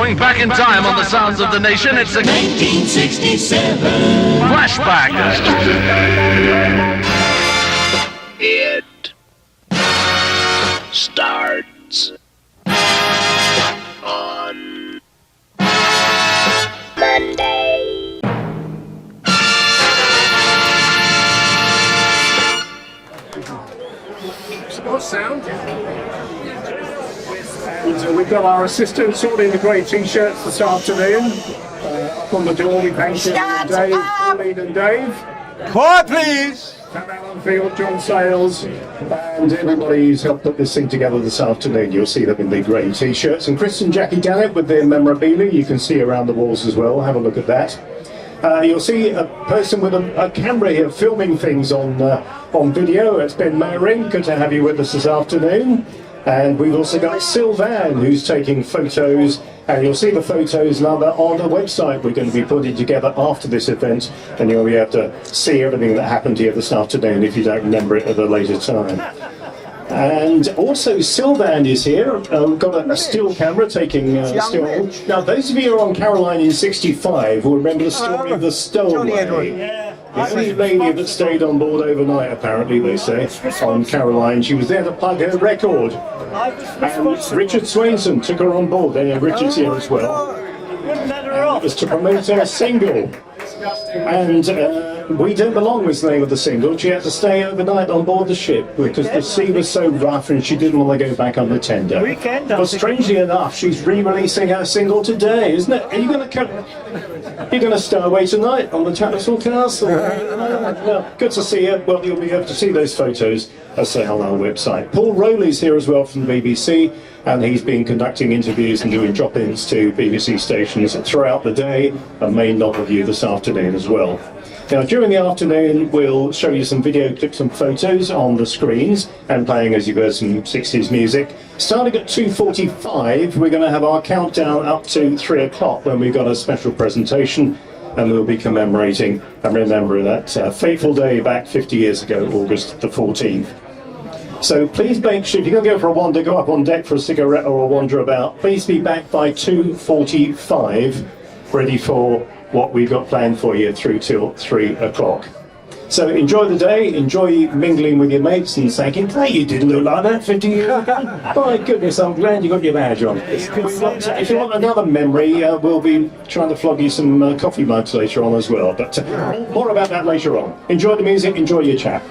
Going back in time on the sounds of the nation, it's a 1967 flashback. It starts on Monday. What sound? And we've got our assistants sorting the grey t-shirts this afternoon. Up on the door we painted Dave, Pauline and Dave. Quiet, please! Sam Allenfield, John Sales, and everybody who's helped put this thing together this afternoon. You'll see them in the grey t-shirts. And Chris and Jackie Dannett with their memorabilia you can see around the walls as well. Have a look at that. You'll see a person with a camera here filming things on video. It's Ben Maring. Good to have you with us this afternoon. And we've also got Sylvan who's taking photos, and you'll see the photos now on a website we're going to be putting together after this event, and you'll be able to see everything that happened here this afternoon if you don't remember it at a later time. And also Sylvan is here. We've got a still camera taking still. Now those of you who are on Caroline in 65 will remember the story of the stowaway. The only lady that stayed on board overnight, apparently, they say, on Caroline. She was there to plug her record. And Richard Swainson took her on board. Richard's here as well. It was to promote her single. And We Don't Belong was the name of the single. She had to stay overnight on board the ship because the sea was so rough and she didn't want to go back on the tender. But strangely enough, she's re-releasing her single today, isn't it? Are you going to stow away tonight on the Tattershall Castle? Well, good to see you. Well, you'll be able to see those photos, as say, on our website. Paul Rowley's here as well from the BBC, and he's been conducting interviews and doing drop-ins to BBC stations throughout the day, and may not with you this afternoon as well. Now, during the afternoon, we'll show you some video clips and photos on the screens, and playing, as you've heard, some 60s music. Starting at 2:45, we're going to have our countdown up to 3 o'clock when we've got a special presentation, and we'll be commemorating and remembering that fateful day back 50 years ago, August the 14th. So please make sure, if you're going to go for a wander, go up on deck for a cigarette or a wander about. Please be back by 2:45, ready for what we've got planned for you through till 3 o'clock. So enjoy the day, enjoy mingling with your mates and saying, hey, you didn't look like that 50 years ago. My goodness, I'm glad you got your badge on. If you want another memory, we'll be trying to flog you some coffee mugs later on as well. But more about that later on. Enjoy the music, enjoy your chat.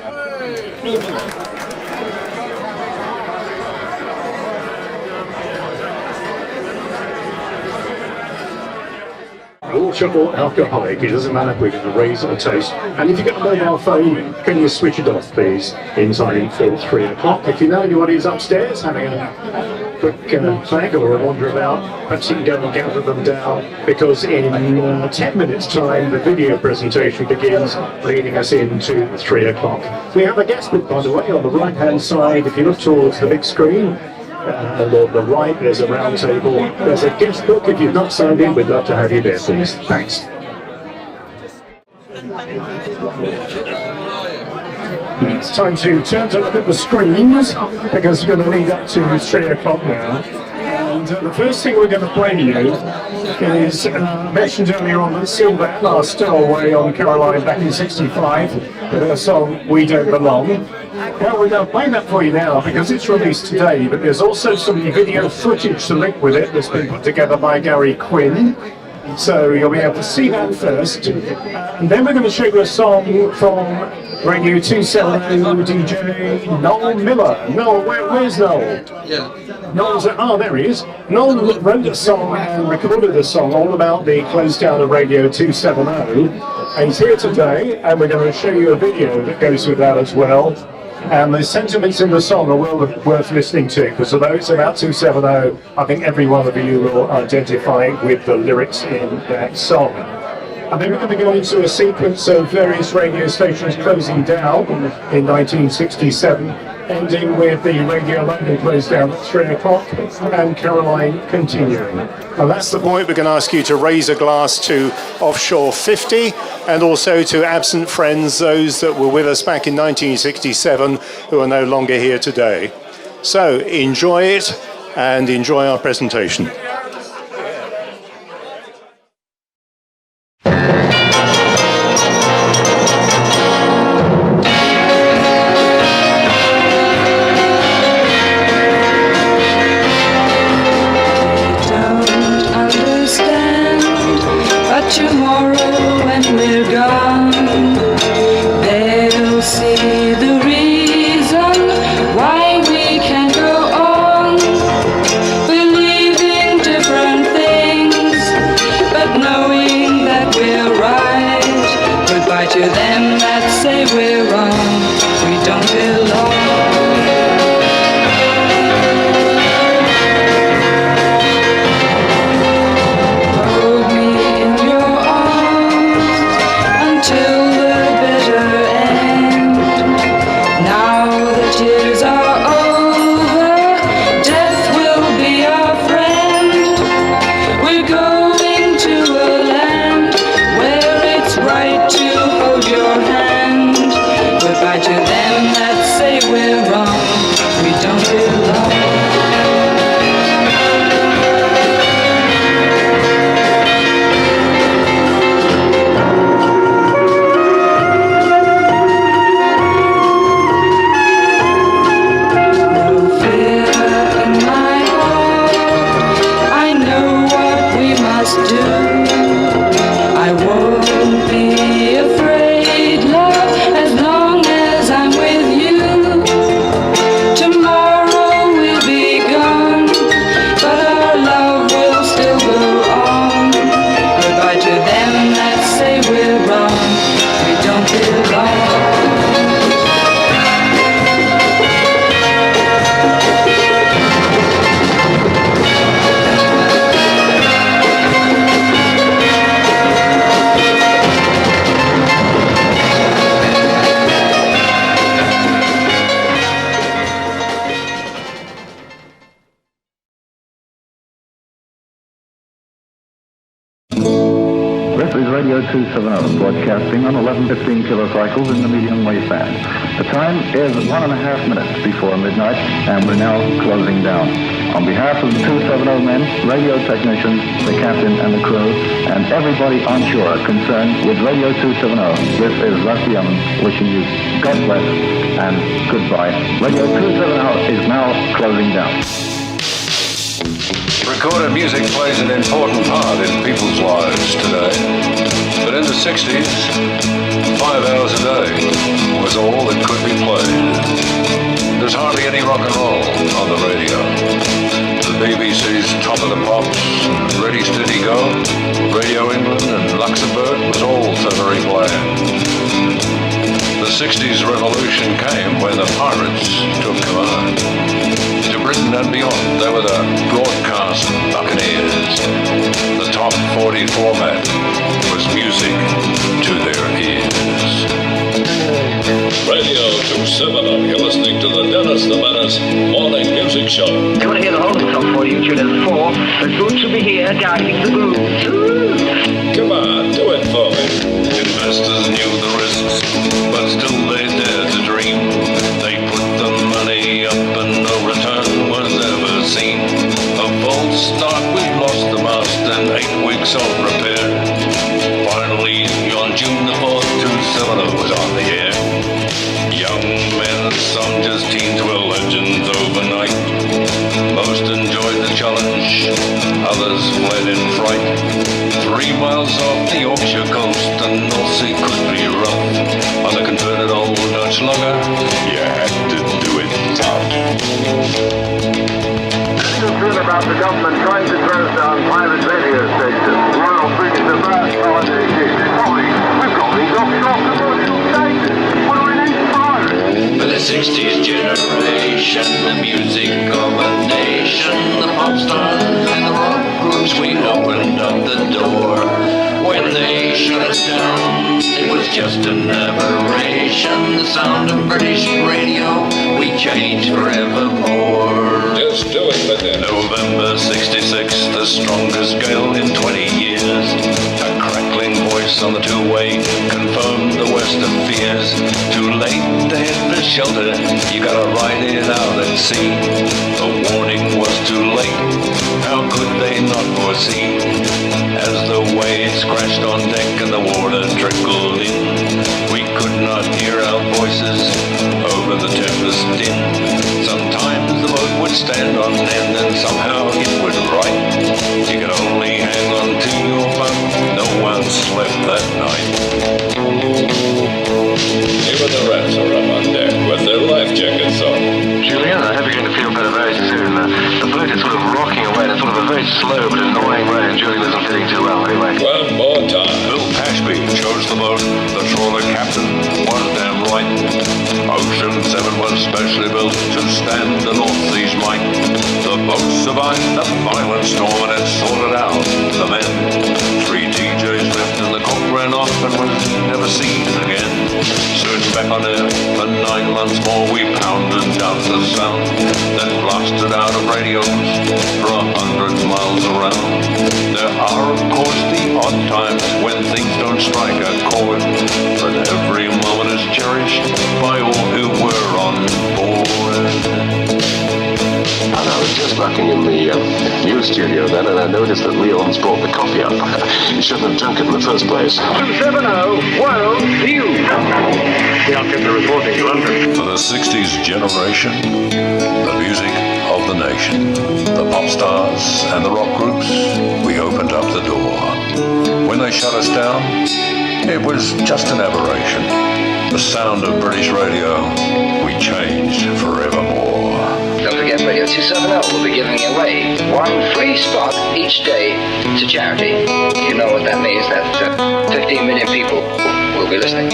Water or alcoholic, it doesn't matter if we're going to raise or toast. And if you've got a mobile phone, can you switch it off, please, in time for 3 o'clock? If you know anybody who's upstairs having a quick flag or a wander about, perhaps you can go and gather them down, because in 10 minutes' time, the video presentation begins, leading us into 3 o'clock. We have a guest book, by the way, on the right-hand side. If you look towards the big screen, and on the right there's a round table. There's a guest book. If you've not signed in, we'd love to have you there, please. Thanks. It's time to turn to look at the screens, because we're going to lead up to 3 o'clock now. And the first thing we're going to play you is, mentioned earlier on, that Sylvan, our stowaway on Caroline back in 65, with her song We Don't Belong. Well, we're going to play that for you now because it's released today, but there's also some video footage to link with it that's been put together by Gary Quinn. So you'll be able to see that first. And then we're going to show you a song from Radio 270 DJ Noel Miller. Noel, where's Noel? Yeah. Noel's there he is. Noel wrote a song and recorded a song all about the close down of Radio 270. And he's here today, and we're going to show you a video that goes with that as well. And the sentiments in the song are well worth listening to, because although it's about 270, I think every one of you will identify with the lyrics in that song. And then we're going to go into a sequence of various radio stations closing down in 1967, ending with the Radio London closed down at 3 o'clock and Caroline continuing. And that's the point. We're going to ask you to raise a glass to Offshore 50 and also to absent friends, those that were with us back in 1967 who are no longer here today. So enjoy it and enjoy our presentation. Radio 270, broadcasting on 1115 kilocycles in the medium wave band. The time is 1.5 minutes before midnight, and we're now closing down. On behalf of the 270 men, radio technicians, the captain and the crew, and everybody onshore concerned with Radio 270, this is Rusty Emmons wishing you God bless and goodbye. Radio 270 is now closing down. Recorded music plays an important part in people's lives today. But in the 60s, 5 hours a day was all that could be played. There's hardly any rock and roll on the radio. The BBC's Top of the Pops, Ready Steady Go, Radio England and Luxembourg was all so very bland. The 60s revolution came when the pirates took command. To Britain and beyond, they were the broadcast buccaneers. The top 40 format was music to their ears. Radio 270, you're listening to the Dennis the Menace Morning Music Show. You want to hear the whole song for you, tune in 4. The Boots will be here guiding the grooves. Come on, do it for me. Investors knew the risks, but still they dared to dream. They put the money up and no return was ever seen. A false start, we've lost the mast and 8 weeks of repair. Finally, on June the 4th, 270 was on the air. Young men, some just teens, were legends overnight. Most enjoyed the challenge, others fled in fright. 3 miles off the Yorkshire coast, the North Sea could be rough. On the converted old Dutch lugger, you had to do it tough. How do you feel about the government trying to close down private radio stations? Well, it's a bad holiday gig. We've got these offshore commercial stations. What do we need pirates? For the 60s generation, the music of a nation, the pop stars and the rock groups, we opened up the door. When they shut us down, it was just an aberration. The sound of British radio, we changed forevermore. Just do it for them. November 66, the strongest gale in 20 years. A crackling voice on the two-way confirmed the western fears. Too late to hit the shelter, you gotta ride it out at sea. The warning was too late, how could they not foresee? As the waves crashed on deck and the water trickled in, we could not hear our voices over the tempest din. Sometimes the boat would stand on end and somehow it would right. You could only hang on to your bunk, no one slept that night. Even the rats are up on deck with their life jackets on. Julian, I hope you're going to feel better very soon. The boat is sort of rocking away. It's sort of a very slow but annoying way, and Julian isn't feeling too well anyway. One more time. Bill Ashby chose the boat. The trawler captain was damn right. Ocean 7 was specially built to stand the North Sea's might. The boat survived the violent storm and it sorted out the men. 3 DJs left and the cook ran off and was never seen again. Soon back on air for 9 months more, we pounded out the sound that blasted out of radios for 100 miles around. There are of course the odd times when things don't strike a chord, but every moment is cherished by all who were on board. And I was just looking in the news studio then, and I noticed that Leon's brought the coffee up. He shouldn't have drunk it in the first place. 270, World View. We are getting the reporting to London. For the 60s generation, the music of the nation, the pop stars and the rock groups, we opened up the door. When they shut us down, it was just an aberration. The sound of British radio, we changed forevermore. Don't forget, Radio 270 will be giving away 1 free spot each day to charity. You know what that means, that 15 million people will be listening.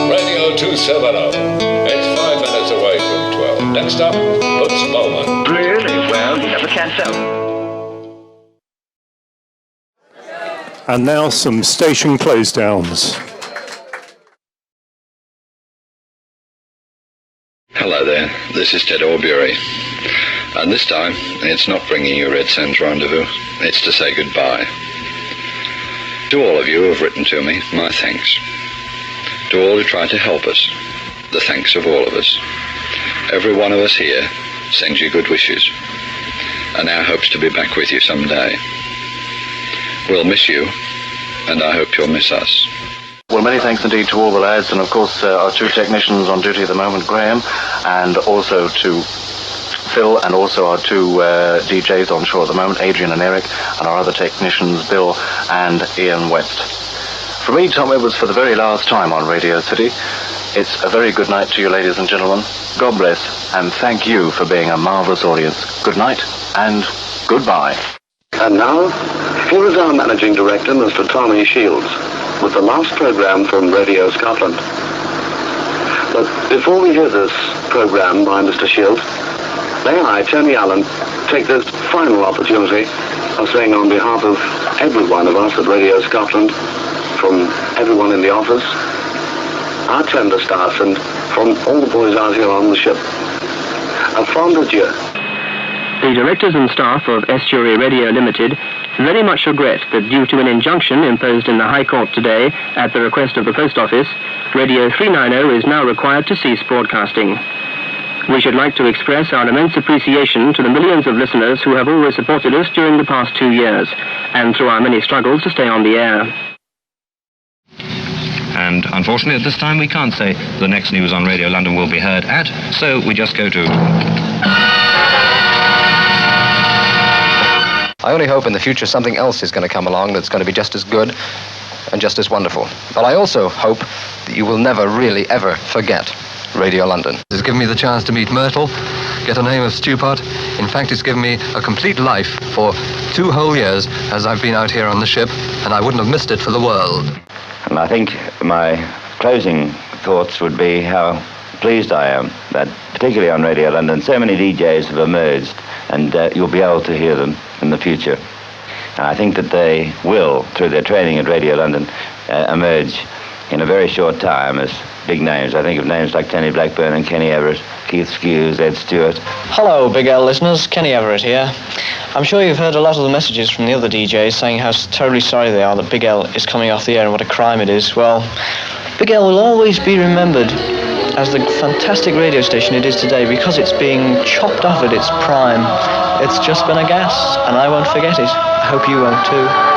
Radio 270. It's 5 minutes away from 12. Next up, Butch Bowman. Really? Well, you never can tell. And now some station close downs. Hello there, this is Ted Aubury, and this time it's not bringing you Red Sands Rendezvous, it's to say goodbye. To all of you who have written to me, my thanks. To all who try to help us, the thanks of all of us. Every one of us here sends you good wishes, and now hopes to be back with you someday. We'll miss you, and I hope you'll miss us. Well, many thanks indeed to all the lads, and of course our two technicians on duty at the moment, Graham, and also to Phil, and also our two DJs on shore at the moment, Adrian and Eric, and our other technicians, Bill and Ian West. For me, Tom Edwards, for the very last time on Radio City, it's a very good night to you, ladies and gentlemen. God bless, and thank you for being a marvellous audience. Good night, and goodbye. And now, here is our Managing Director, Mr. Tommy Shields, with the last programme from Radio Scotland. But before we hear this programme by Mr. Shields, may I, Tony Allen, take this final opportunity of saying on behalf of every one of us at Radio Scotland, from everyone in the office, our tender staff, and from all the boys out here on the ship, a fond adieu. The directors and staff of Estuary Radio Limited very much regret that due to an injunction imposed in the High Court today at the request of the Post Office, Radio 390 is now required to cease broadcasting. We should like to express our immense appreciation to the millions of listeners who have always supported us during the past 2 years, and through our many struggles to stay on the air. And unfortunately at this time we can't say the next news on Radio London will be heard at, so we just go to... I only hope in the future something else is going to come along that's going to be just as good and just as wonderful. But I also hope that you will never really ever forget Radio London. It's given me the chance to meet Myrtle, get the name of Stewpot. In fact, it's given me a complete life for 2 whole years as I've been out here on the ship, and I wouldn't have missed it for the world. And I think my closing thoughts would be how pleased I am that, particularly on Radio London, so many DJs have emerged, and you'll be able to hear them in the future. And I think that they will, through their training at Radio London, emerge in a very short time as big names. I think of names like Tony Blackburn and Kenny Everett, Keith Skews, Ed Stewart. Hello, Big L listeners, Kenny Everett here. I'm sure you've heard a lot of the messages from the other DJs saying how terribly sorry they are that Big L is coming off the air and what a crime it is. Well, Big L will always be remembered as the fantastic radio station it is today because it's being chopped off at its prime. It's just been a gas, and I won't forget it. I hope you won't too.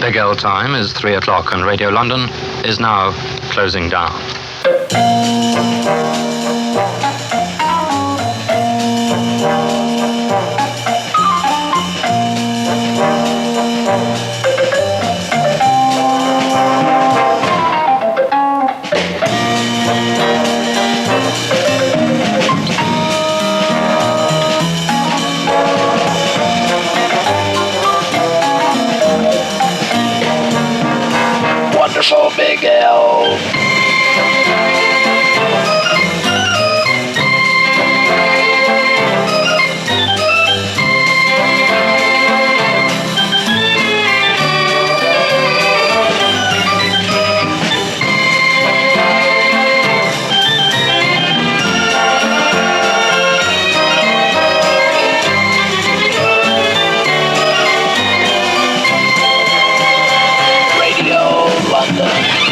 Big L time is 3 o'clock and Radio London is now closing down. Wonderful, Big L. Radio London.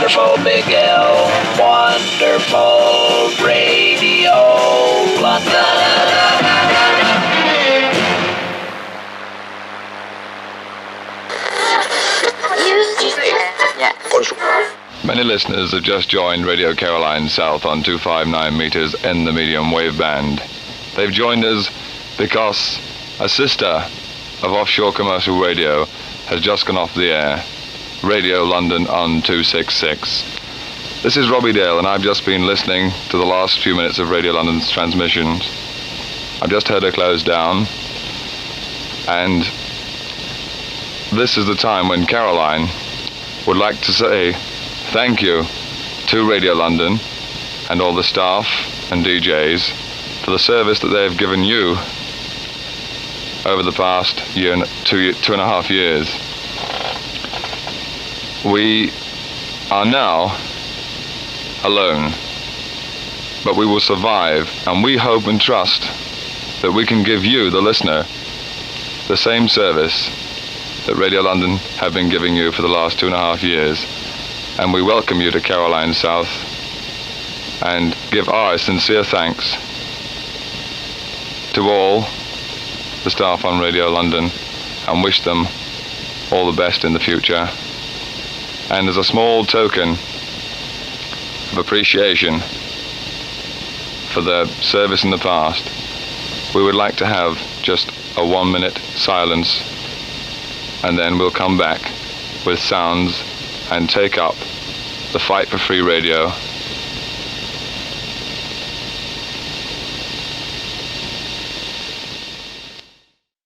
wonderful Big L, wonderful Radio London. Many listeners have just joined Radio Caroline South on 259 meters in the medium wave band. They've joined us because a sister of offshore commercial radio has just gone off the air. Radio London on 266. This is Robbie Dale, and I've just been listening to the last few minutes of Radio London's transmissions. I've just heard her close down, and this is the time when Caroline would like to say thank you to Radio London and all the staff and DJs for the service that they have given you over the past two and a half years. We are now alone, but we will survive, and we hope and trust that we can give you, the listener, the same service that Radio London have been giving you for the last 2.5 years. And we welcome you to Caroline South and give our sincere thanks to all the staff on Radio London and wish them all the best in the future. And as a small token of appreciation for their service in the past, we would like to have just a 1-minute silence, and then we'll come back with sounds and take up the fight for free radio.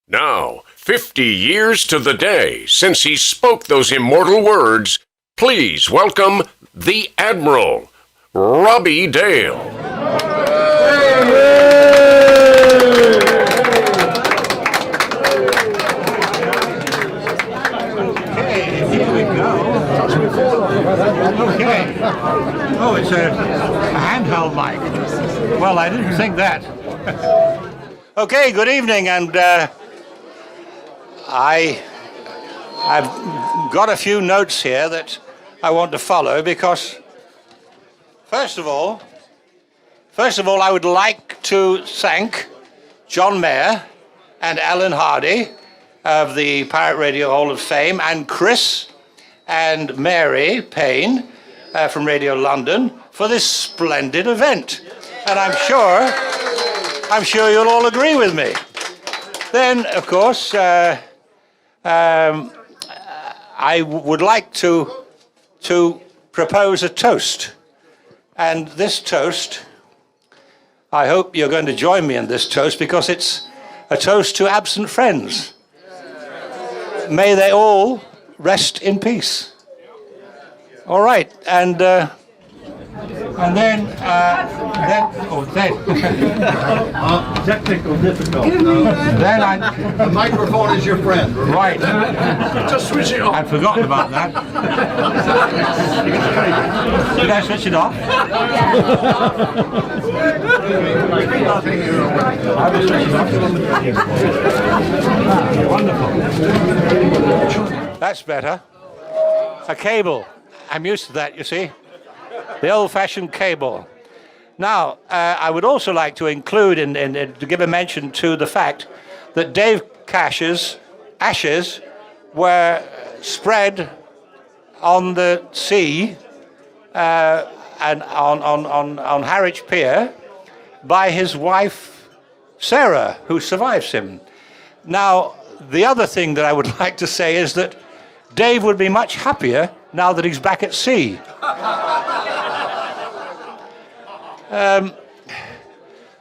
Now, 50 years to the day since he spoke those immortal words, please welcome the Admiral, Robbie Dale. Okay. Oh, it's a handheld mic. Well, I didn't think that. Okay, good evening, and I've got a few notes here that I want to follow because, first of all, I would like to thank John Mayer and Alan Hardy of the Pirate Radio Hall of Fame, and Chris and Mary Payne from Radio London for this splendid event. And I'm sure you'll all agree with me. Then, of course, I would like to propose a toast. And this toast, I hope you're going to join me in this toast, because it's a toast to absent friends. May they all rest in peace. All right, and then technical difficulty. The microphone is your friend. Right. Just switch it off. I'd forgotten about that. Did I switch it off? I will switch it off. Wonderful. That's better. A cable. I'm used to that, you see. The old-fashioned cable. Now, I would also like to include to give a mention to the fact that Dave Cash's ashes were spread on the sea and on Harwich Pier by his wife Sarah, who survives him. Now, the other thing that I would like to say is that Dave would be much happier now that he's back at sea.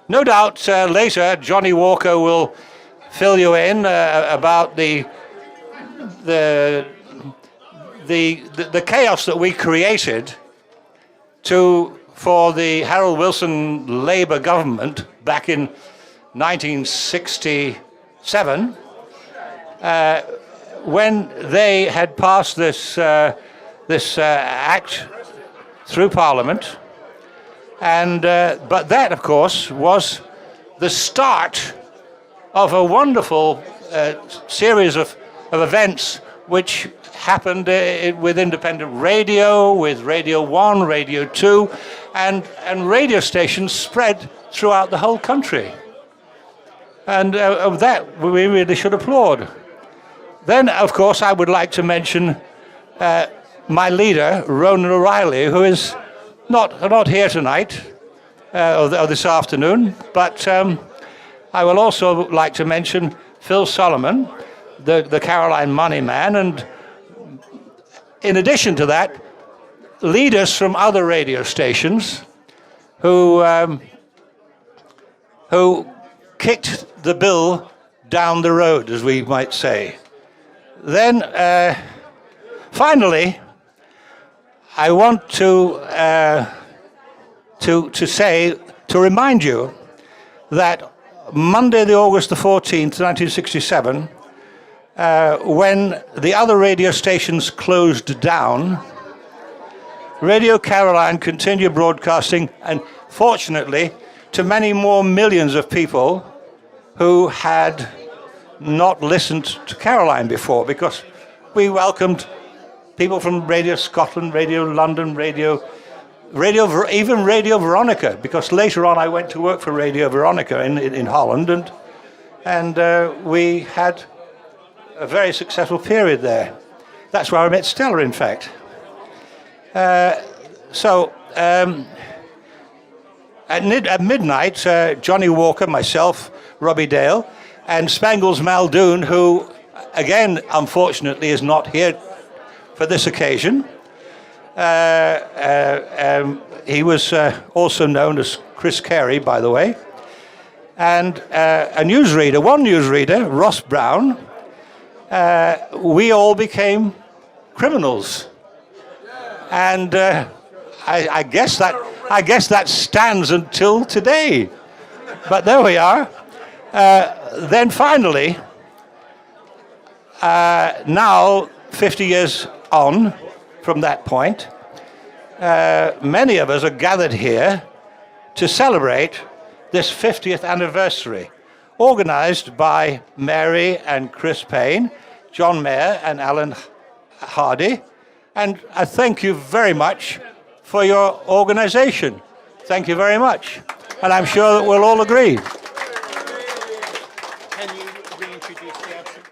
No doubt later Johnny Walker will fill you in about the chaos that we created for the Harold Wilson Labour government back in 1967, when they had passed this act through Parliament. And but that, of course, was the start of a wonderful series of events which happened with independent radio, with Radio 1, Radio 2, and radio stations spread throughout the whole country. And of that, we really should applaud. Then, of course, I would like to mention my leader, Ronan O'Reilly, who is not here tonight, or this afternoon, but I will also like to mention Phil Solomon, the Caroline Money Man, and in addition to that, leaders from other radio stations who kicked the bill down the road, as we might say. Then, finally, I want to remind you that Monday, the August the 14th, 1967, when the other radio stations closed down, Radio Caroline continued broadcasting, and fortunately, to many more millions of people who had not listened to Caroline before, because we welcomed people from Radio Scotland, Radio London, even Radio Veronica, because later on I went to work for Radio Veronica in Holland, and we had a very successful period there. That's where I met Stella, in fact. At midnight, Johnny Walker, myself, Robbie Dale, and Spangles Muldoon, who, again, unfortunately, is not here for this occasion. He was also known as Chris Carey, by the way. And one newsreader, Ross Brown, we all became criminals. And I guess that stands until today. But there we are. Then finally, now 50 years on from that point, many of us are gathered here to celebrate this 50th anniversary, organized by Mary and Chris Payne, John Mayer and Alan Hardy. And I thank you very much for your organization. Thank you very much. And I'm sure that we'll all agree. Can you reintroduce the absent?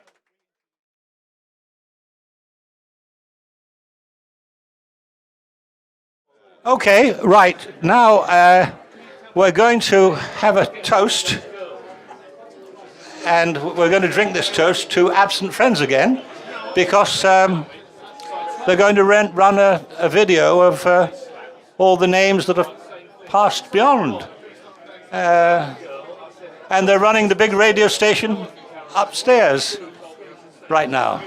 Okay, right. Now we're going to have a toast. And we're going to drink this toast to absent friends again, because they're going to run a video of all the names that have passed beyond. And they're running the big radio station upstairs right now.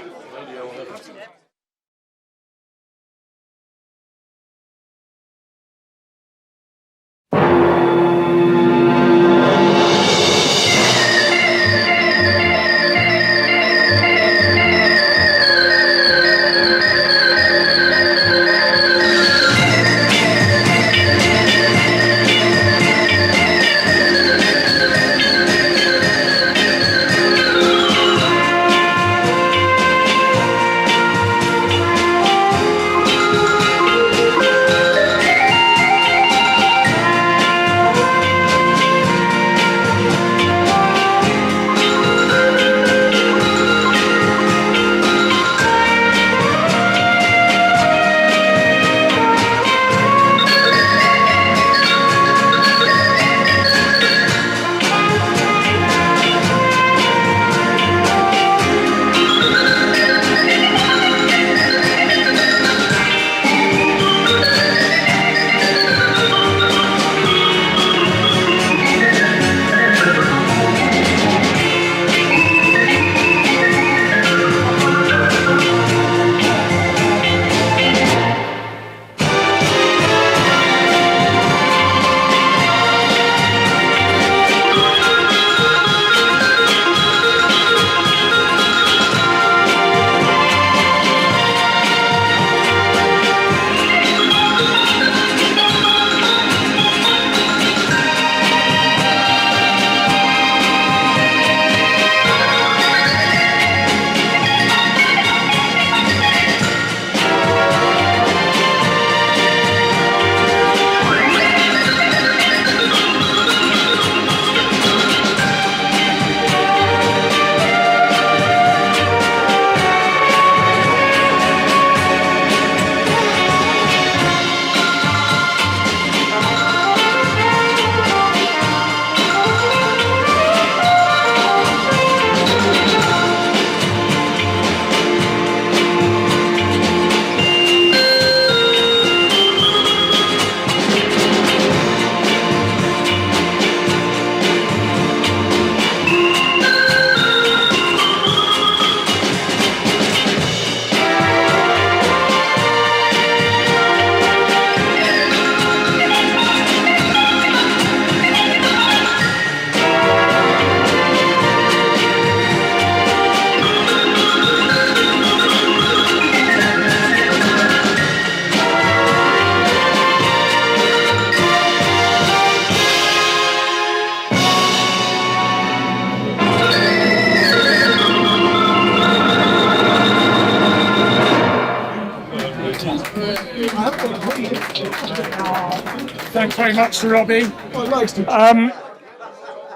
Thanks very much, Robbie.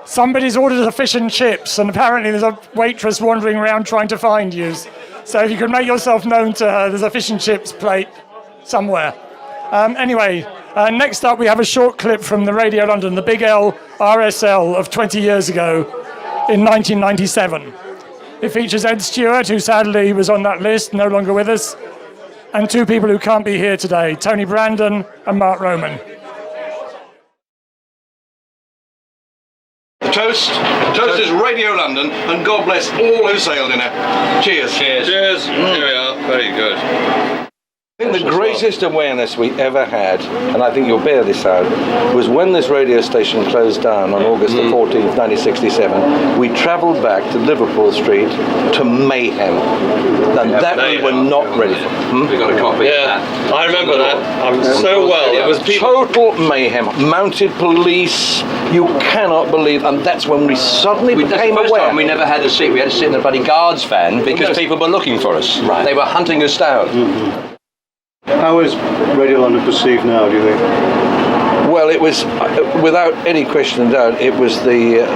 Somebody's ordered a fish and chips, and apparently there's a waitress wandering around trying to find you. So if you could make yourself known to her, there's a fish and chips plate somewhere. Anyway, next up we have a short clip from the Radio London, the Big L RSL of 20 years ago in 1997. It features Ed Stewart, who sadly was on that list, no longer with us, and two people who can't be here today, Tony Brandon and Mark Roman. Toast is Radio London, and God bless all who sailed in it. Cheers. Cheers. Here we are. Very good. I think the greatest awareness we ever had, and I think you'll bear this out, was when this radio station closed down on August the 14th, 1967, we travelled back to Liverpool Street to mayhem. And that we were not ready for. We got a copy. Yeah, I remember that. So well. It was total mayhem. Mounted police, you cannot believe, and that's when we suddenly became aware. We never had a seat. We had to sit in a bloody guards van because people were looking for us. Right. They were hunting us down. How is Radio London perceived now, do you think? Well, it was, without any question and doubt, it was the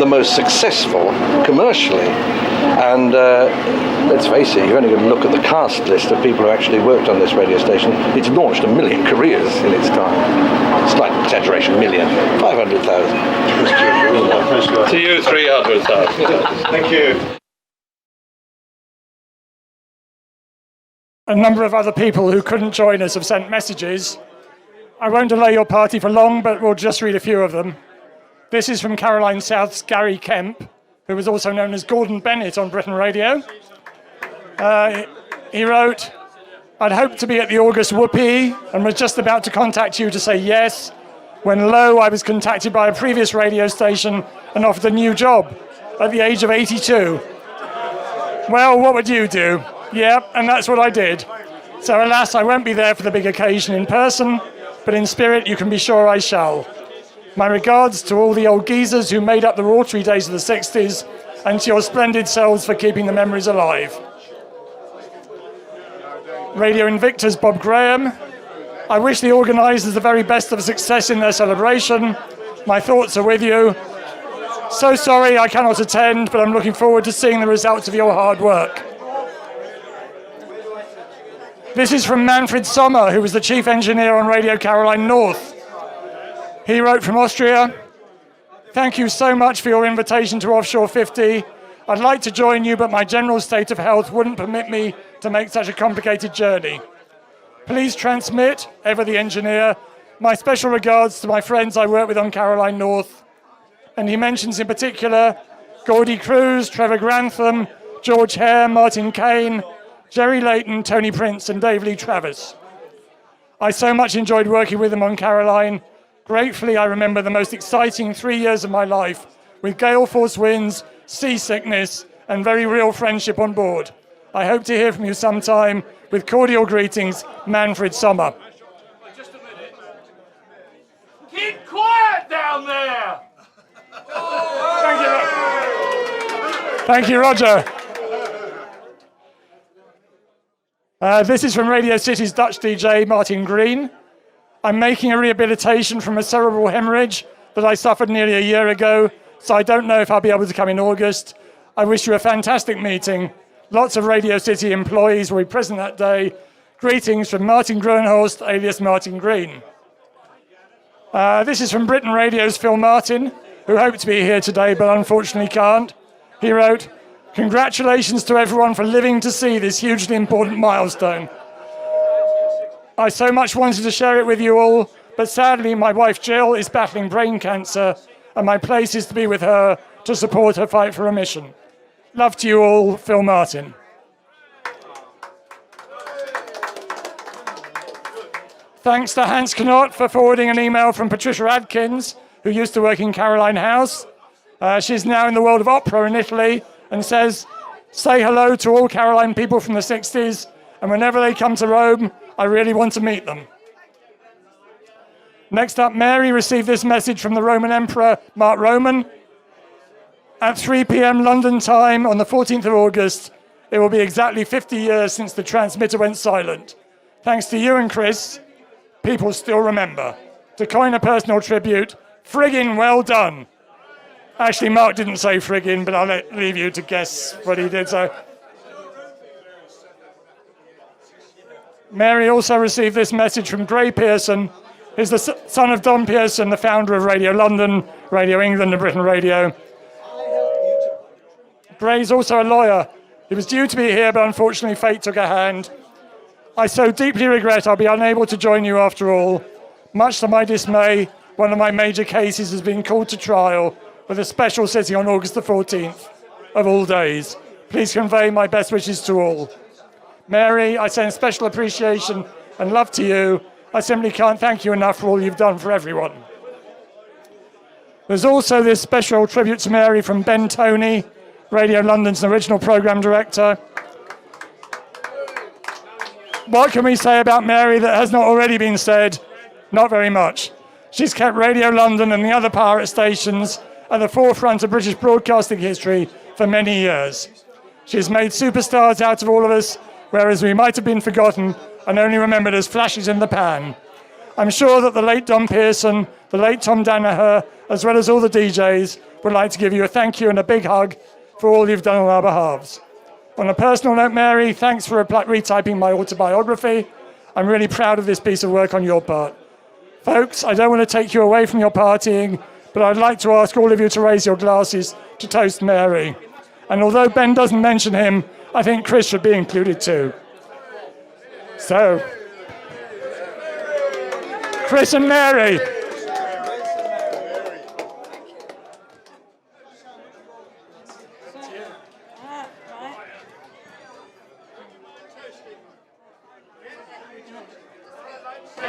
most successful commercially. And let's face it, you're only going to look at the cast list of people who actually worked on this radio station. It's launched 1 million careers in its time. Slight exaggeration, 500,000. To you, 300,000. Thank you. A number of other people who couldn't join us have sent messages. I won't delay your party for long, but we'll just read a few of them. This is from Caroline South's Gary Kemp, who was also known as Gordon Bennett on Britain Radio. He wrote, I'd hoped to be at the August Whoopee and was just about to contact you to say yes, when lo, I was contacted by a previous radio station and offered a new job at the age of 82. Well, what would you do? Yeah, and that's what I did. So alas, I won't be there for the big occasion in person, but in spirit you can be sure I shall. My regards to all the old geezers who made up the watery days of the 60s, and to your splendid selves for keeping the memories alive. Radio Invictus Bob Graham. I wish the organisers the very best of success in their celebration. My thoughts are with you. So sorry I cannot attend, but I'm looking forward to seeing the results of your hard work. This is from Manfred Sommer, who was the chief engineer on Radio Caroline North. He wrote from Austria, thank you so much for your invitation to Offshore 50. I'd like to join you, but my general state of health wouldn't permit me to make such a complicated journey. Please transmit, ever the engineer, my special regards to my friends I work with on Caroline North. And he mentions in particular Gordie Cruz, Trevor Grantham, George Hare, Martin Kane, Jerry Layton, Tony Prince, and Dave Lee Travis. I so much enjoyed working with them on Caroline. Gratefully, I remember the most exciting 3 years of my life with gale force winds, seasickness, and very real friendship on board. I hope to hear from you sometime. With cordial greetings, Manfred Sommer. Keep quiet down there! Thank you, Roger. This is from Radio City's Dutch DJ, Martin Green. I'm making a rehabilitation from a cerebral hemorrhage that I suffered nearly a year ago, so I don't know if I'll be able to come in August. I wish you a fantastic meeting. Lots of Radio City employees will be present that day. Greetings from Martin Gruenhorst, alias Martin Green. This is from Britain Radio's Phil Martin, who hoped to be here today, but unfortunately can't. He wrote, congratulations to everyone for living to see this hugely important milestone. I so much wanted to share it with you all, but sadly my wife Jill is battling brain cancer, and my place is to be with her to support her fight for remission. Love to you all, Phil Martin. Thanks to Hans Knott for forwarding an email from Patricia Adkins, who used to work in Caroline House. She's now in the world of opera in Italy, and says, say hello to all Caroline people from the 60s, and whenever they come to Rome, I really want to meet them. Next up, Mary received this message from the Roman Emperor, Mark Roman. At 3 p.m. London time on the 14th of August, it will be exactly 50 years since the transmitter went silent. Thanks to you and Chris, people still remember. To coin a personal tribute, friggin' well done. Actually, Mark didn't say friggin', but I'll leave you to guess what he did. So, Mary also received this message from Gray Pearson. He's the son of Don Pearson, the founder of Radio London, Radio England and Britain Radio. Gray's also a lawyer. He was due to be here, but unfortunately fate took a hand. I so deeply regret I'll be unable to join you after all. Much to my dismay, one of my major cases has been called to trial with a special sitting on August the 14th of all days. Please convey my best wishes to all. Mary, I send special appreciation and love to you. I simply can't thank you enough for all you've done for everyone. There's also this special tribute to Mary from Ben Toney, Radio London's original programme director. What can we say about Mary that has not already been said? Not very much. She's kept Radio London and the other pirate stations at the forefront of British broadcasting history for many years. She's made superstars out of all of us, whereas we might have been forgotten and only remembered as flashes in the pan. I'm sure that the late Don Pearson, the late Tom Danaher, as well as all the DJs, would like to give you a thank you and a big hug for all you've done on our behalves. On a personal note, Mary, thanks for retyping my autobiography. I'm really proud of this piece of work on your part. Folks, I don't want to take you away from your partying, but I'd like to ask all of you to raise your glasses to toast Mary. And although Ben doesn't mention him, I think Chris should be included too. So, Chris and Mary.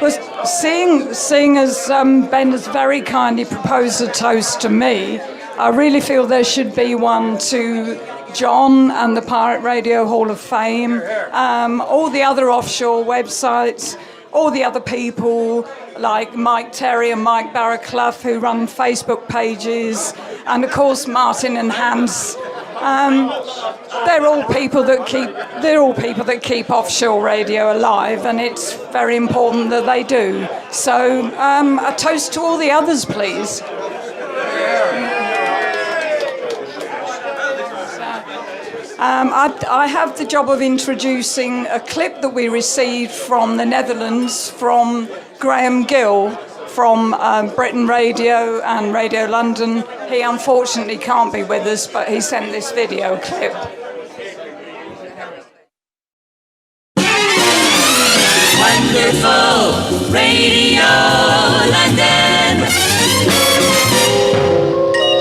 Well, seeing as Ben has very kindly proposed a toast to me, I really feel there should be one to John and the Pirate Radio Hall of Fame, all the other offshore websites, all the other people like Mike Terry and Mike Barraclough who run Facebook pages, and of course Martin and Hans. They're all people that keep offshore radio alive, and it's very important that they do. So a toast to all the others, please. I have the job of introducing a clip that we received from the Netherlands from Graham Gill from Britain Radio and Radio London. He unfortunately can't be with us, but he sent this video clip. Wonderful Radio London.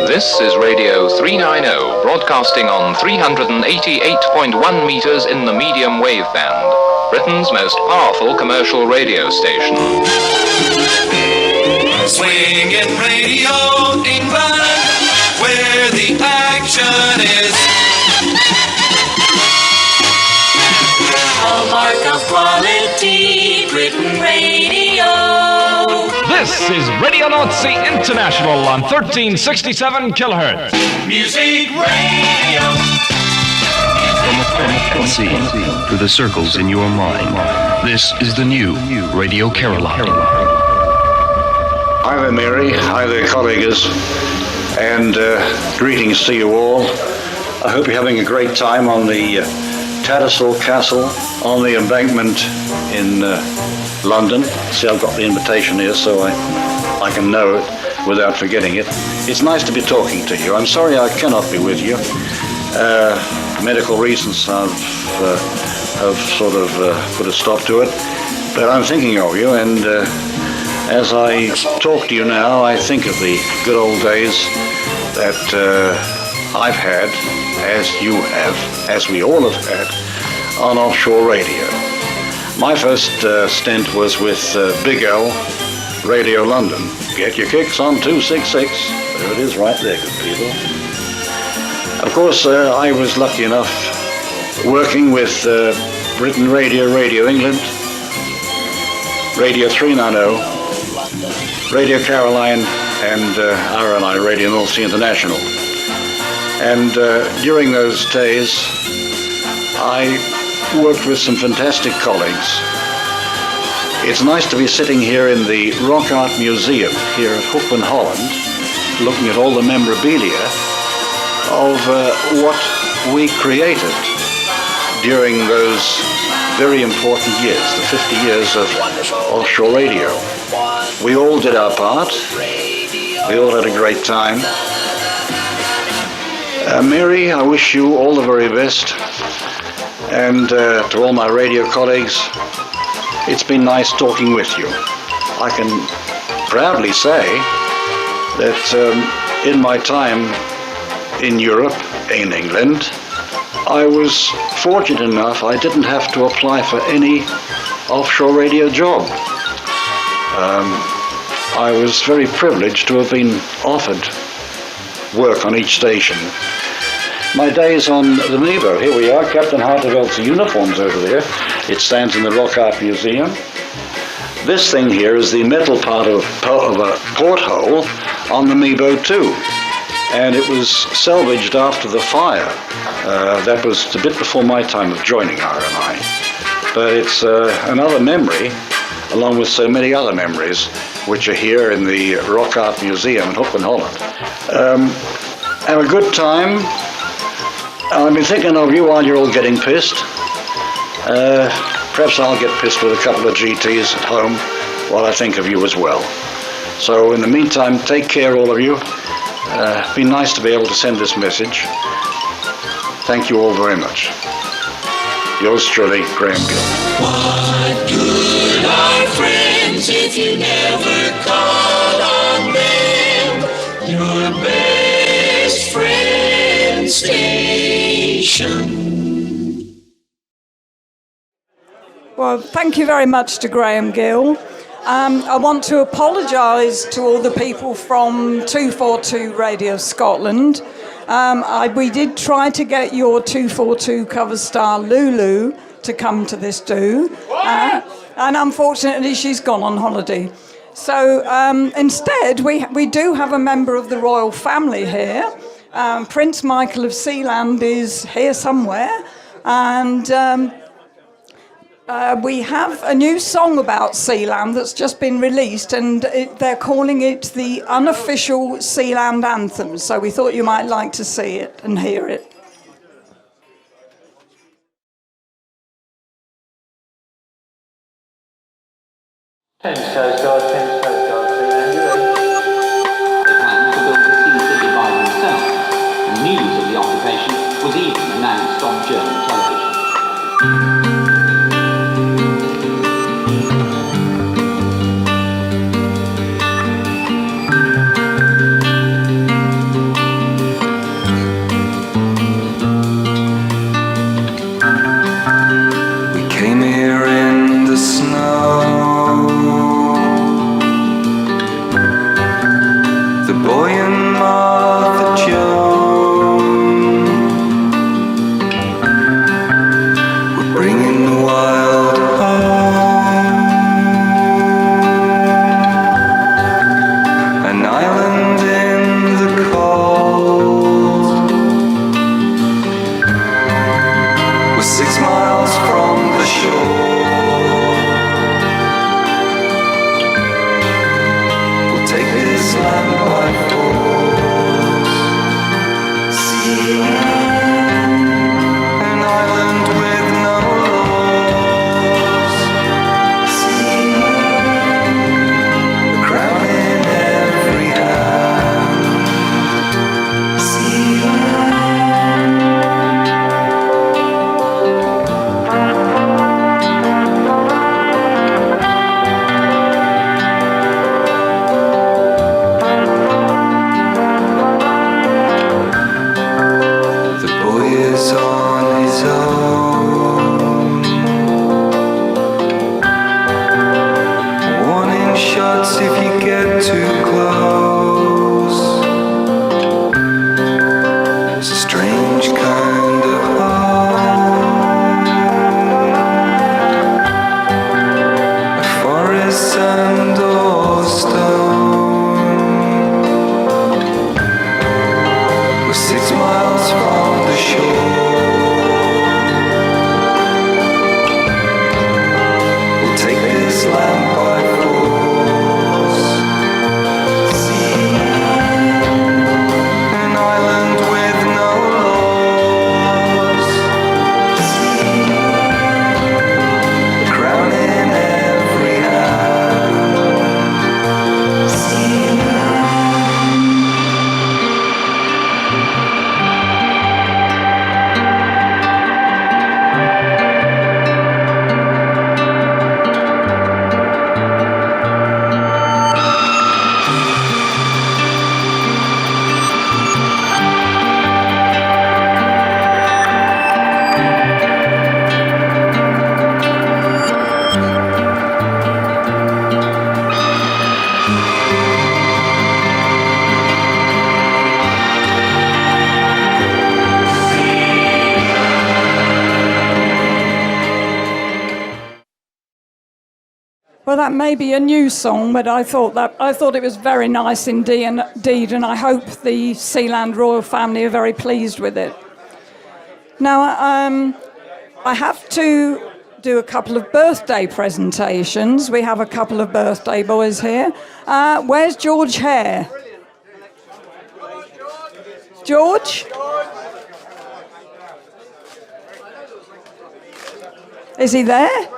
This is Radio 390, broadcasting on 388.1 meters in the medium wave band, Britain's most powerful commercial radio station. Swinging Radio England, where the action is. Hallmark of quality, Britain Radio. This is Radio North Sea International on 1367 kilohertz. Music Radio. From the sea to the circles in your mind. This is the new Radio Caroline. Hi there, Mary. Hi there, colleagues. And greetings to you all. I hope you're having a great time on the Tattershall Castle on the embankment in London. See, I've got the invitation here so I can know it without forgetting it. It's nice to be talking to you. I'm sorry I cannot be with you. Medical reasons have sort of put a stop to it. But I'm thinking of you, and as I talk to you now, I think of the good old days that I've had, as you have, as we all have had, on offshore radio. My first stint was with Big L, Radio London. Get your kicks on 266. There it is right there, good people. Of course, I was lucky enough working with Britain Radio, Radio England, Radio 390, Radio Caroline, and RNI, Radio North Sea International. And during those days, I worked with some fantastic colleagues It's nice to be sitting here in the Rock Art Museum here at Hookman, Holland, looking at all the memorabilia of what we created during those very important years, the 50 years of offshore radio. We all did our part. We all had a great time. Mary, I wish you all the very best. And to all my radio colleagues, it's been nice talking with you. I can proudly say that in my time in Europe, in England, I was fortunate enough I didn't have to apply for any offshore radio job. I was very privileged to have been offered work on each station. My days on the Nebo, here we are, Captain Harteveld's uniforms over there. It stands in the Rock Art Museum. This thing here is the metal part of a porthole on the Nebo 2. And it was salvaged after the fire. That was a bit before my time of joining RMI. But it's another memory, along with so many other memories, which are here in the Rock Art Museum in Hookman, Holland. Have a good time. I've been thinking of you while you're all getting pissed. Perhaps I'll get pissed with a couple of GTs at home while I think of you as well. So in the meantime, take care, all of you. It's been nice to be able to send this message. Thank you all very much. Yours truly, Graham Gill. What good are friends if you never call on them? Your best friend station. Well, thank you very much to Graham Gill. I want to apologise to all the people from 242 Radio Scotland. We did try to get your 242 cover star Lulu to come to this do, and unfortunately she's gone on holiday. So instead we do have a member of the royal family here. Prince Michael of Sealand is here somewhere, and we have a new song about Sealand that's just been released, and they're calling it the unofficial Sealand anthem. So we thought you might like to see it and hear it. Thames Coast Guard, Thames Coast Guard, and you're ready. They planned to build the sea city by themselves, and news of the occupation was even announced on German television. that may be a new song, but I thought it was very nice indeed, and I hope the Sealand royal family are very pleased with it. Now, I have to do a couple of birthday presentations. We have a couple of birthday boys here. Where's George Hare? George? Is he there?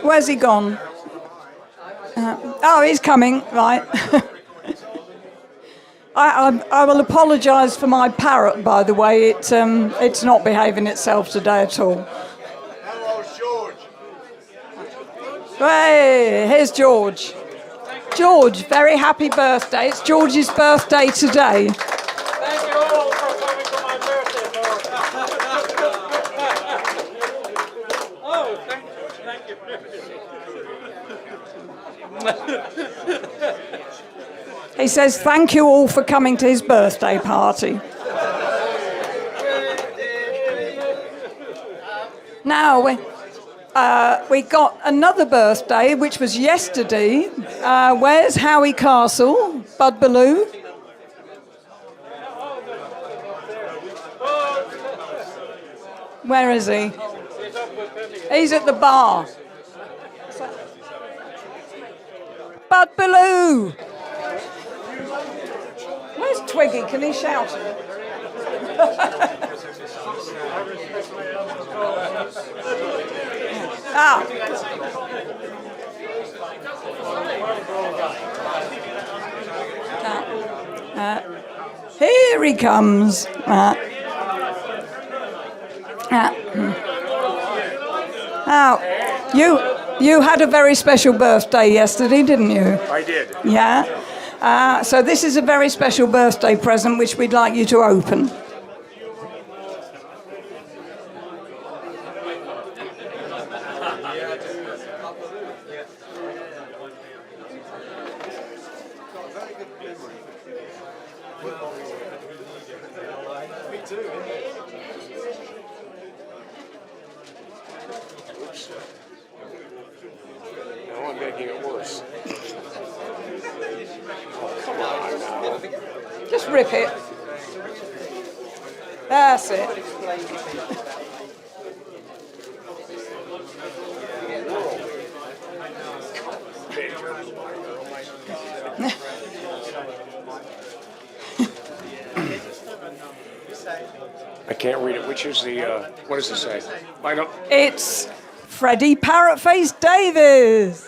Where's he gone? Oh, he's coming, right. I will apologise for my parrot, by the way. It's not behaving itself today at all. Hello, George. Hey, here's George. George, very happy birthday. It's George's birthday today. Thank you all for coming to my birthday party. Oh, thank you. He says thank you all for coming to his birthday party. Now, we got another birthday, which was yesterday. Where's Howie Castle? Bud Ballou? Where is he? He's at the bar. Bud Ballou! Where's Twiggy? Can he shout? Here he comes. You had a very special birthday yesterday, didn't you? I did. Yeah. So this is a very special birthday present which we'd like you to open. Now I'm making it worse. Just rip it. That's it. I can't read it. Which is the, what does it say? I don't... It's Freddie Parrotface Davis.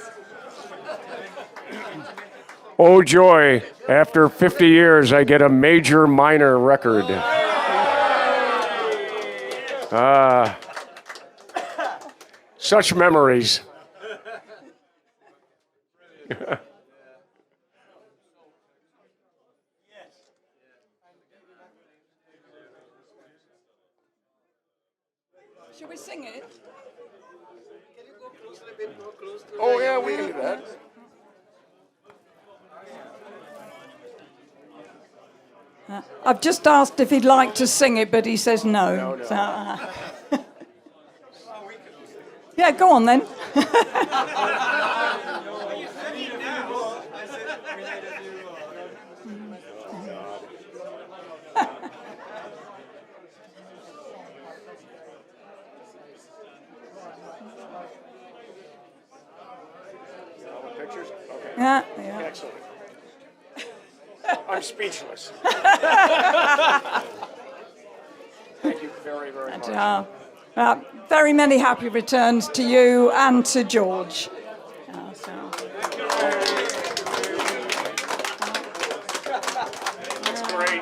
Oh, joy. After 50 years, I get a major minor record. Such memories. Should we sing it? Oh, yeah, we can do that. I've just asked if he'd like to sing it, but he says no. No. So, yeah, go on then. Pictures? Okay. Yeah. Excellent. I'm speechless. Thank you very, very much. Very many happy returns to you and to George. That's great.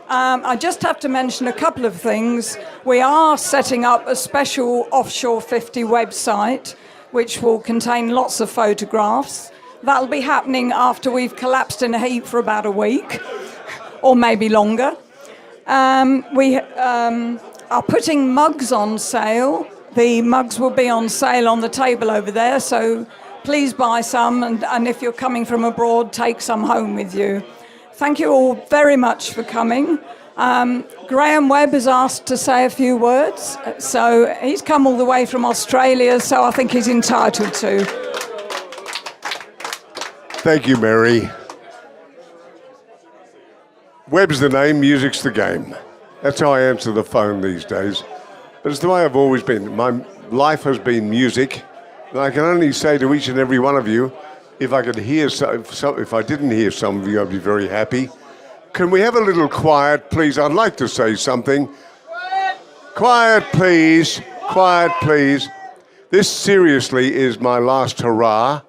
I just have to mention a couple of things. We are setting up a special Offshore 50 website, which will contain lots of photographs. That'll be happening after we've collapsed in a heap for about a week, or maybe longer. We are putting mugs on sale. The mugs will be on sale on the table over there, so please buy some, and if you're coming from abroad, take some home with you. Thank you all very much for coming. Graham Webb is asked to say a few words. So he's come all the way from Australia, so I think he's entitled to. Thank you, Mary. Webb's the name, music's the game. That's how I answer the phone these days. But it's the way I've always been. My life has been music. And I can only say to each and every one of you, if I could hear if I didn't hear some of you, I'd be very happy. Can we have a little quiet, please? I'd like to say something. Quiet, please. Quiet, please. This seriously is my last hurrah.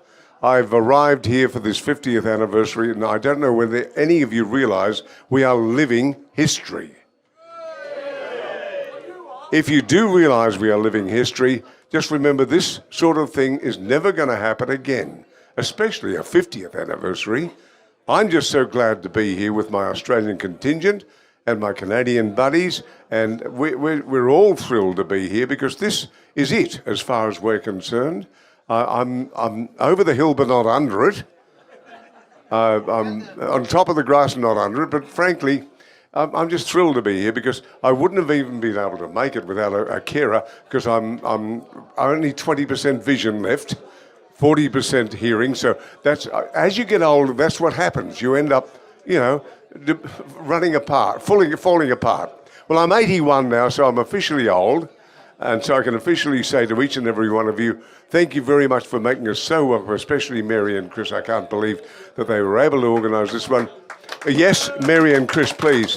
I've arrived here for this 50th anniversary, and I don't know whether any of you realise we are living history. If you do realise we are living history, just remember this sort of thing is never going to happen again, especially a 50th anniversary. I'm just so glad to be here with my Australian contingent and my Canadian buddies, and we're all thrilled to be here because this is it as far as we're concerned. I'm over the hill but not under it. I'm on top of the grass and not under it, but frankly, I'm just thrilled to be here because I wouldn't have even been able to make it without a carer because I'm only 20% vision left. 40% hearing, so that's as you get older, that's what happens. You end up, running apart, falling apart. Well, I'm 81 now, so I'm officially old, and so I can officially say to each and every one of you, thank you very much for making us so welcome, especially Mary and Chris. I can't believe that they were able to organise this one. Yes, Mary and Chris, please.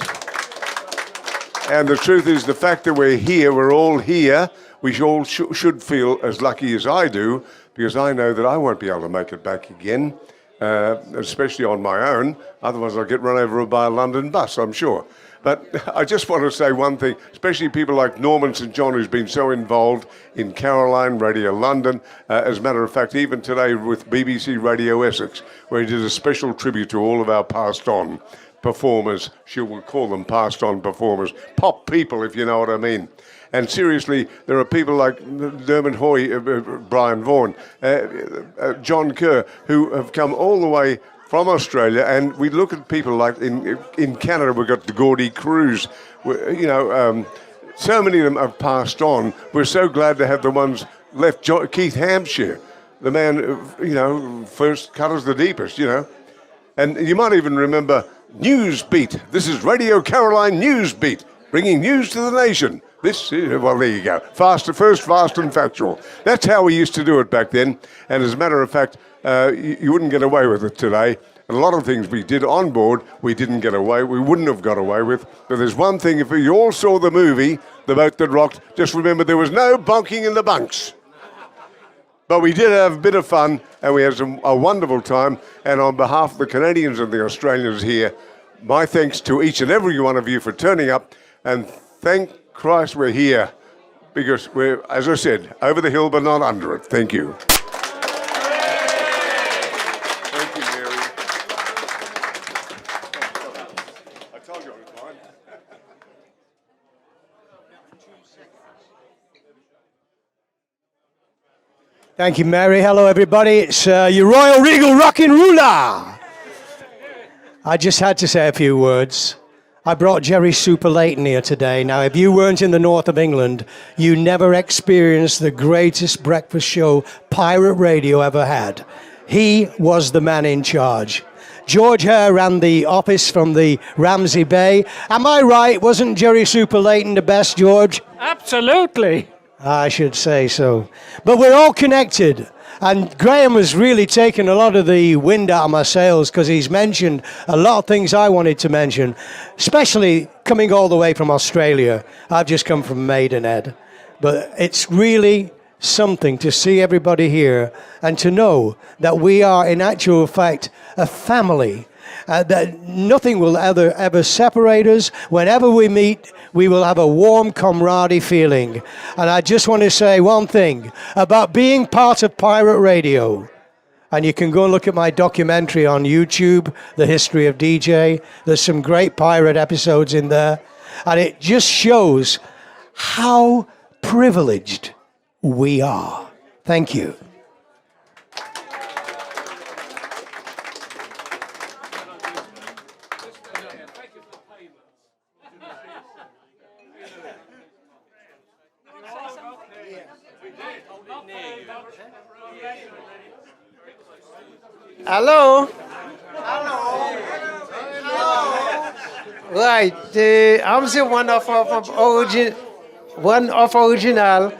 And the truth is, the fact that we're all here, we all should feel as lucky as I do, because I know that I won't be able to make it back again, especially on my own. Otherwise, I'll get run over by a London bus, I'm sure. But I just want to say one thing, especially people like Norman St John, who's been so involved in Caroline, Radio London. As a matter of fact, even today with BBC Radio Essex, where he did a special tribute to all of our passed on performers. She will call them passed on performers. Pop people, if you know what I mean. And seriously, there are people like Dermot Hoy, Brian Vaughan, John Kerr, who have come all the way from Australia. And we look at people like in Canada, we've got the Geordie Cruise. So many of them have passed on. We're so glad to have the ones left. Keith Hampshire, the man, first cut us the deepest, And you might even remember Newsbeat. This is Radio Caroline Newsbeat, bringing news to the nation. Well, there you go. Fast and factual. That's how we used to do it back then. And as a matter of fact, you wouldn't get away with it today. And a lot of things we did on board, we wouldn't have got away with. But there's one thing, if you all saw the movie, The Boat That Rocked, just remember there was no bonking in the bunks. But we did have a bit of fun, and we had a wonderful time. And on behalf of the Canadians and the Australians here, my thanks to each and every one of you for turning up, and thank Christ we're here, because we're, as I said, over the hill but not under it. Thank you. Thank you, Mary. I told you it was fine. Thank you, Mary. Hello, everybody. It's your Royal Regal Rockin' Ruler. I just had to say a few words. I brought Jerry Super Layton here today. Now, if you weren't in the north of England, you never experienced the greatest breakfast show pirate radio ever had. He was the man in charge. George Hare ran the office from the Ramsey Bay. Am I right? Wasn't Jerry Super Layton the best, George? Absolutely. I should say so. But we're all connected. And Graham has really taken a lot of the wind out of my sails because he's mentioned a lot of things I wanted to mention, especially coming all the way from Australia. I've just come from Maidenhead. But it's really something to see everybody here and to know that we are, in actual fact, a family. That nothing will ever separate us. Whenever we meet, we will have a warm camaraderie feeling. And I just want to say one thing about being part of pirate radio. And you can go and look at my documentary on YouTube, The History of DJ. There's some great pirate episodes in there. And it just shows how privileged we are. Thank you. Hello? Right, I'm the one of original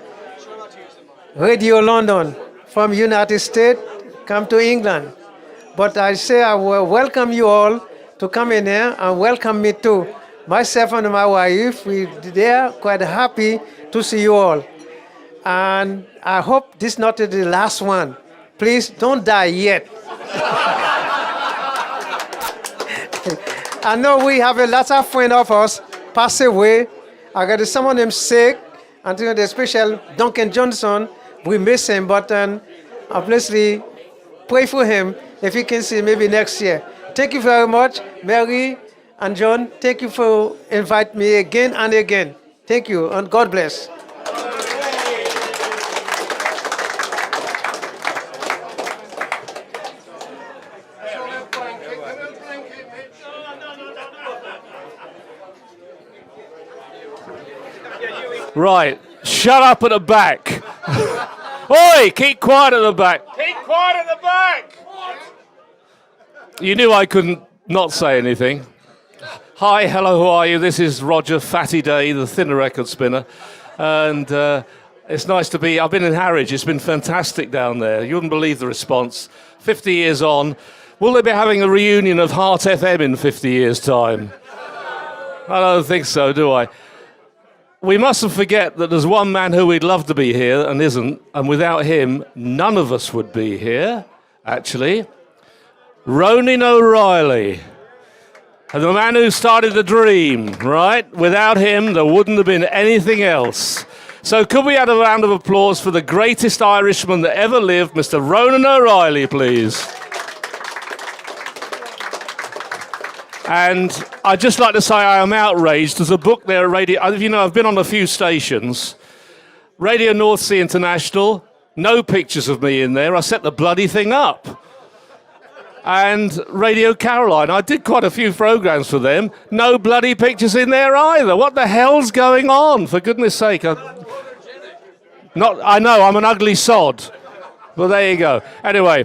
Radio London from United States, come to England. But I say I will welcome you all to come in here and welcome me too. Myself and my wife, they are quite happy to see you all. And I hope this is not the last one. Please don't die yet. I know we have a lot of friends of us pass away. I got some of them sick. And the special Duncan Johnson, we miss him, but obviously pray for him if he can see maybe next year. Thank you very much, Mary and John. Thank you for inviting me again and again. Thank you, and God bless. Right, shut up at the back. Oi, keep quiet at the back. Keep quiet at the back! You knew I couldn't not say anything. Hi, hello, who are you? This is Roger Fatty Day, the thinner record spinner. And it's nice to be, I've been in Harwich, it's been fantastic down there. You wouldn't believe the response. 50 years on, will they be having a reunion of Heart FM in 50 years' time? I don't think so, do I? We mustn't forget that there's one man who we'd love to be here and isn't, and without him, none of us would be here, actually. Ronan O'Reilly, the man who started the dream, right? Without him, there wouldn't have been anything else. So could we have a round of applause for the greatest Irishman that ever lived, Mr. Ronan O'Reilly, please? And I'd just like to say I am outraged. There's a book there at Radio... You know, I've been on a few stations. Radio North Sea International, no pictures of me in there. I set the bloody thing up. And Radio Caroline, I did quite a few programs for them. No bloody pictures in there either. What the hell's going on? For goodness sake. I know, I'm an ugly sod. Well, there you go. Anyway...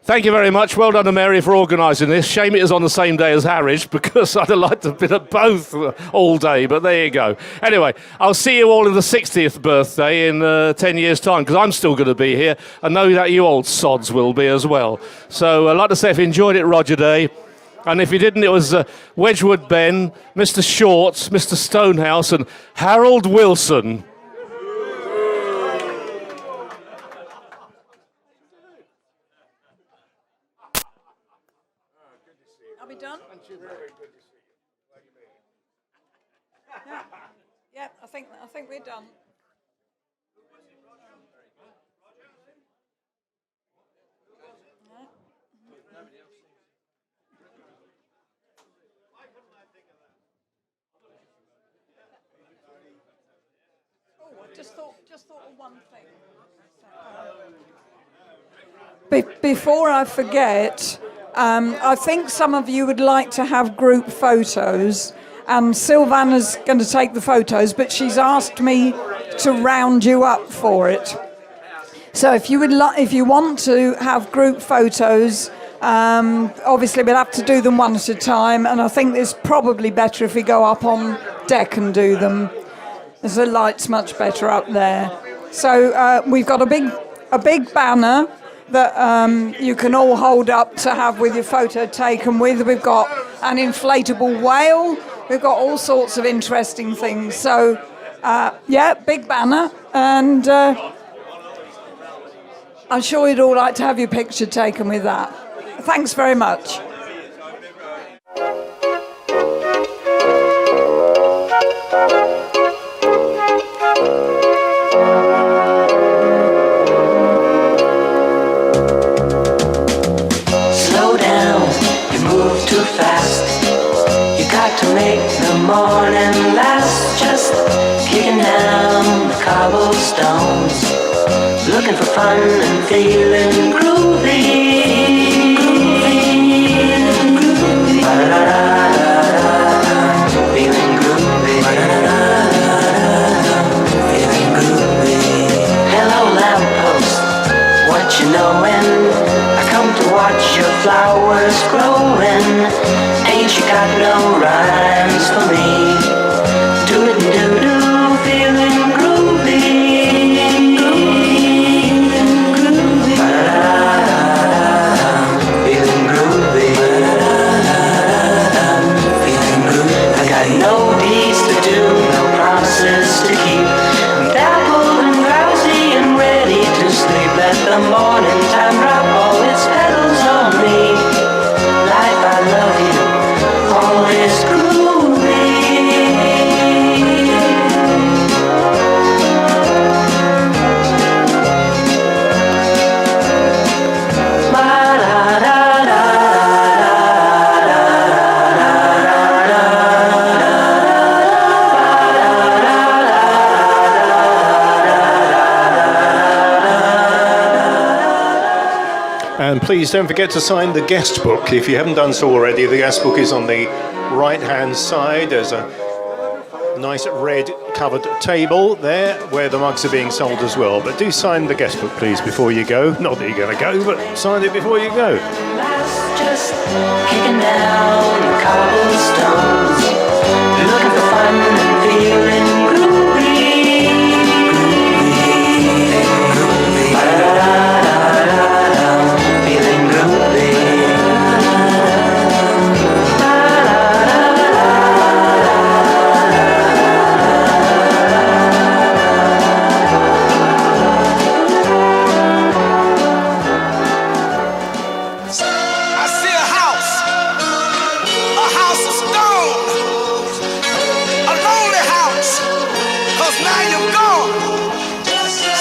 Thank you very much. Well done to Mary for organising this. Shame it is on the same day as Harwich, because I'd have liked to have been at both all day, but there you go. Anyway, I'll see you all in the 60th birthday in 10 years' time, because I'm still going to be here. I know that you old sods will be as well. So I'd like to say if you enjoyed it, Roger Day. And if you didn't, it was Wedgwood Ben, Mr. Shorts, Mr. Stonehouse, and Harold Wilson. Yeah, I think we're done. Oh, I just thought of one thing. Before I forget, I think some of you would like to have group photos. Sylvana's going to take the photos, but she's asked me to round you up for it. So if you want to have group photos, obviously we'll have to do them one at a time, and I think it's probably better if we go up on deck and do them. As the light's much better up there. So we've got a big banner that you can all hold up to have with your photo taken with. We've got an inflatable whale. We've got all sorts of interesting things. So, big banner. And I'm sure you'd all like to have your picture taken with that. Thanks very much. Slow down, you move too fast. You got to make the morning last. Just kicking down the cobblestones, looking for fun and feeling groovy. Feeling groovy. Feeling groovy. Hello lamppost, flowers growing. Ain't you got no rhymes for me? Do it and do, feeling groovy, groovy, feeling groovy, feeling groovy. I got no deeds to do, no promises to keep. I'm dappled and drowsy and ready to sleep. Let the morning time drop all its petals on me. Life, I love you, all is groovy. And please don't forget to sign the guest book. If you haven't done so already, the guest book is on the right-hand side. There's a nice red covered table there where the mugs are being sold as well. But do sign the guest book, please, before you go. Not that you're going to go, but sign it before you go. Just kicking down the cobblestones, looking for fun and feeling groovy. Feeling groovy. I see a house of stone, a lonely house, 'cause now you're gone.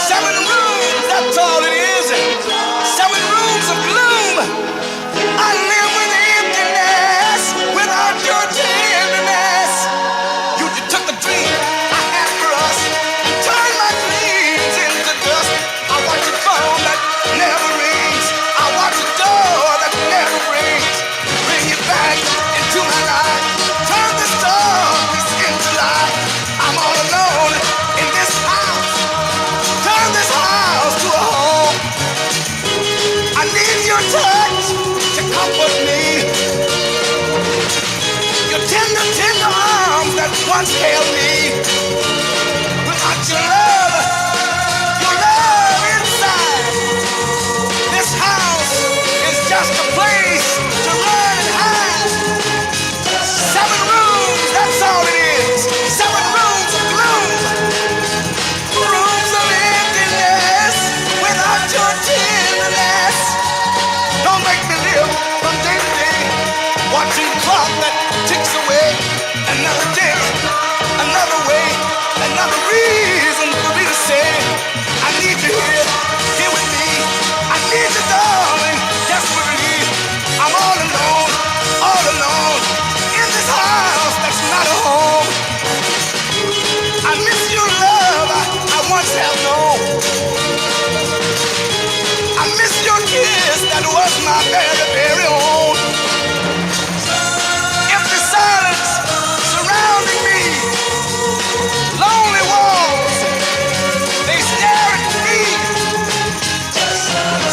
7 rooms, that's all it is. 7 rooms of gloom. I live with emptiness without your tenderness. You took the dream I had for us, turned my dreams into dust. I watch a phone that never rings. I watch a door that never rings. Bring you back into my life. Turn this darkness into light. I'm all alone in this house. Turn this house to a home. I need your touch to comfort me. Your tender, tender arms that once held me. Without your love inside. This house is just a place to run and hide. 7 rooms, that's all it is. 7 rooms of gloom. Rooms of emptiness without your tenderness. Don't make me live from day to day, watching the clock that ticks away. Another day, another way, another reason for me to say, I need you here with me. I need you, darling, desperately. I'm all alone, in this house that's not a home. I miss your love I once held known. I miss your kiss that was my very, very own. Empty silence surrounding me. Lonely walls, they stare at me.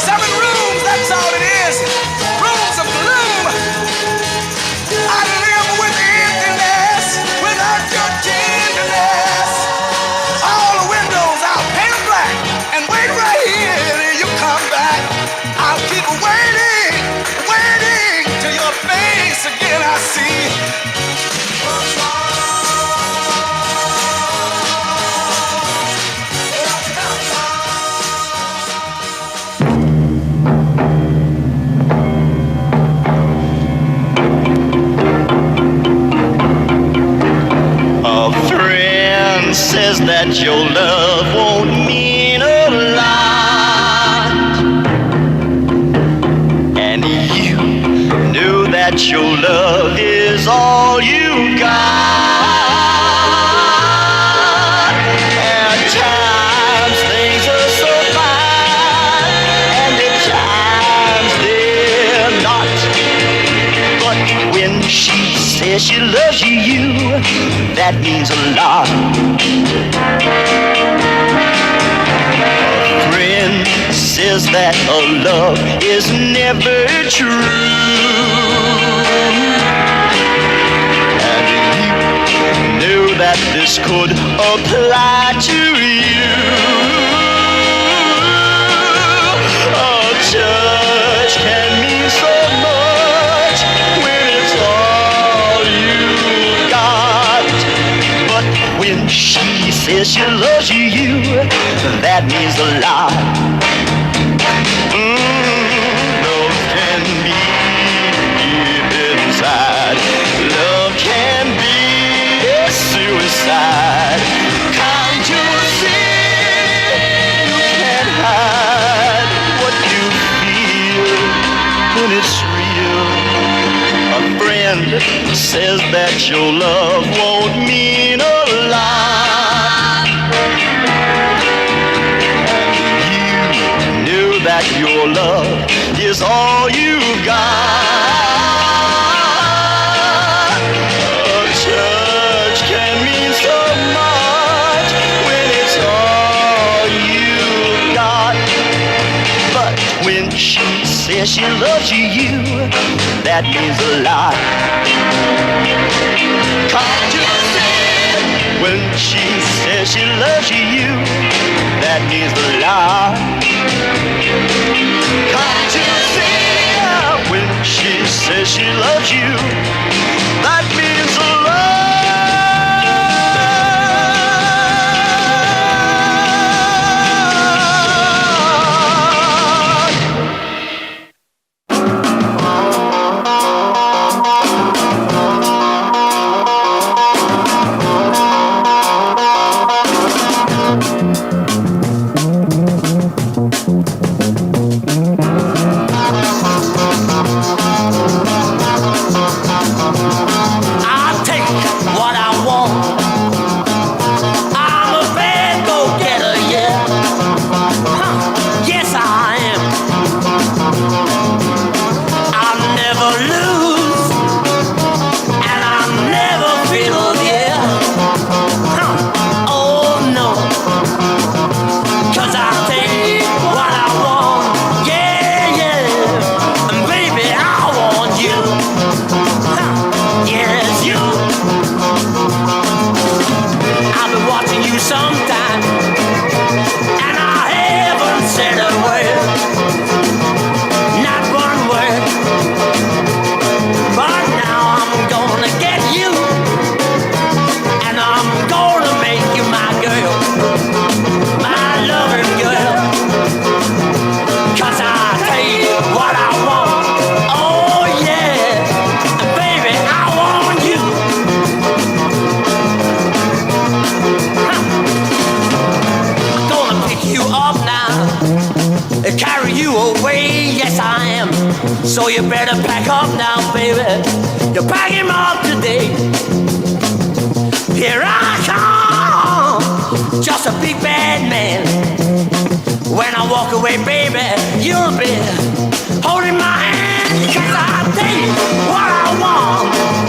7 rooms, that's all it is. Rooms of gloom. I live with emptiness without your tenderness. All the windows I'll paint black and wait right here till you come back. I'll keep waiting till your face again I see. A friend says that your love won't mean a lot, and you knew that your love is all you got. At times things are so fine, and at times they're not. But when she says she loves you, that means a lot. A friend says says that a love is never true. And you knew that this could apply to you. A touch can mean so much when it's all you got. But when she says she loves you, that means a lot. Love can be deep inside. Love can be suicide. Can't you see? You can't hide what you feel when it's real. A friend says that your love won't mean a lot. And you knew that your love is all you've got. A touch can mean so much when it's all you've got. But when she says she loves you, that means a lot. Can't you see? When she says she loves you, that means a lot. Can't you see? When she says she loves you, that means a lot. So you better pack up now, baby. You pack him up today. Here I come, just a big bad man. When I walk away, baby, you'll be holding my hand. 'Cause I tell you what I want.